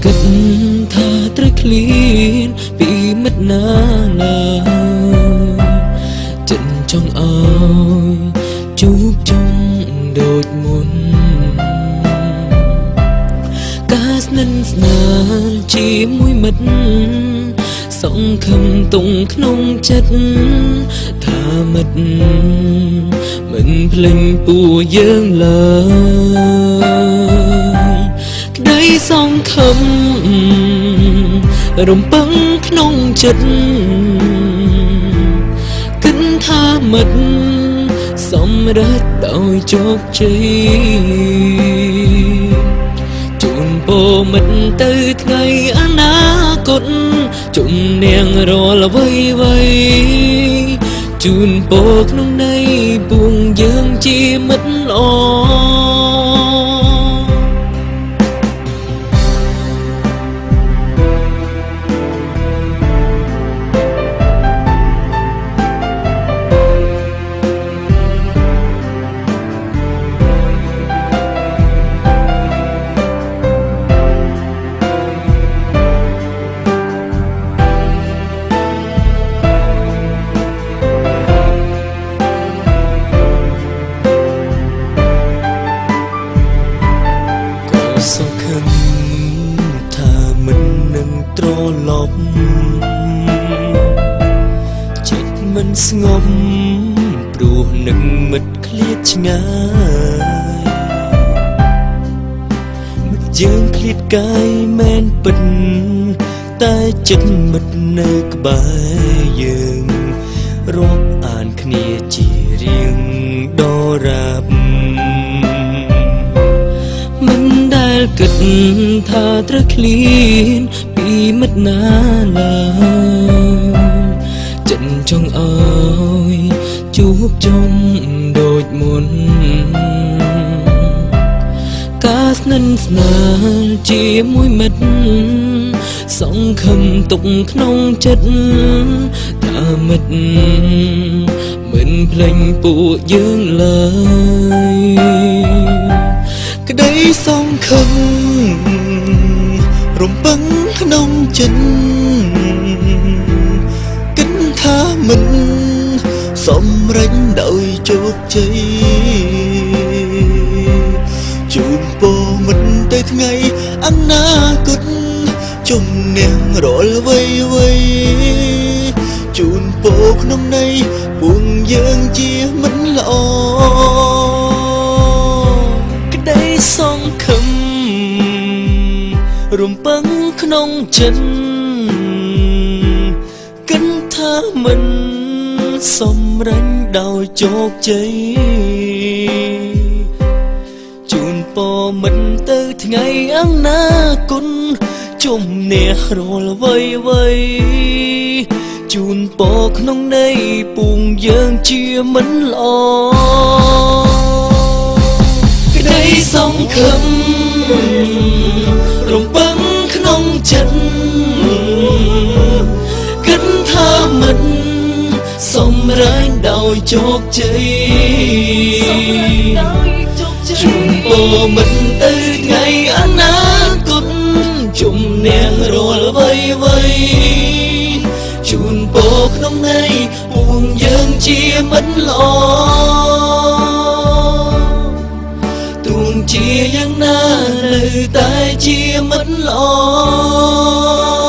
គិតថាត្រូវឃ្លានពីមិត្តណាឡើយចិត្តចង់អើយជួបជុំដូចមុនការស្និទ្ធស្នាលជាមួយមិត្តសង្ឃឹមទុំក្នុងចិត្តថាមិត្តមិនភ្លេចពួរយើងឡើយក្តីសង្ឃឹមរំពឹងក្នុងចិត្តគិតថាមិត្តសម្រេចដោយជោគជ័យជូនពរមិត្តទៅថ្ងៃអនាគតជំនាងរាល់អ្វីជូនពរក្នុងន័យពួងយើងជាមិត្តល្អសង្ឃឹមថាមិននឹងត្រឡប់ចិត្តមិនស្ងប់ព្រោះនឹងមិត្តឃ្លាតឆ្ងាយមិត្តយើងឃ្លាតកាយមែនពិតតែចិត្តមិត្តនៅក្បែរយើងរាប់អានគ្នាជារៀងដរាបដែលគិតថាត្រូវឃ្លានពីមិត្តណាឡើយចិត្តចង់អើយជួបជុំដូចមុនការស្និទ្ធស្នាលជាមួយមិត្តសង្ឃឹមទុកក្នុងចិត្តថាមិត្តមិនភ្លេចពួកយើងឡើយក្តីសង្ឃឹមរំពឹងក្នុងចិត្តគិតថាមិនសម្រេចដោយជោគជ័យជូនពរមិត្តទៅថ្ងៃអនាគតជំនះរាល់អ្វីជូនពរក្នុងន័យពួងយើងជាមិត្តល្អសង្ឃឹមរំពឹងក្នុងចិត្តគិតថាមិនសម្រេចដោយជោគជ័យជូនពរមិត្តទៅថ្ងៃអនាគតជំនះរាល់អ្វីជូនពរក្នុងន័យពួងយើងជាមិត្តល្អសង្ឃឹមរំពឹងក្នុងចិត្តគិតថាមិនសម្រេចដោយជោគជ័យជូនពរមិត្តទៅថ្ងៃអនាគតជំនះរាល់អ្វីជូនពរក្នុងន័យពួងយើងជាមិត្តល្អជាយ៉ាងណានៅតែជាមិត្តល្អ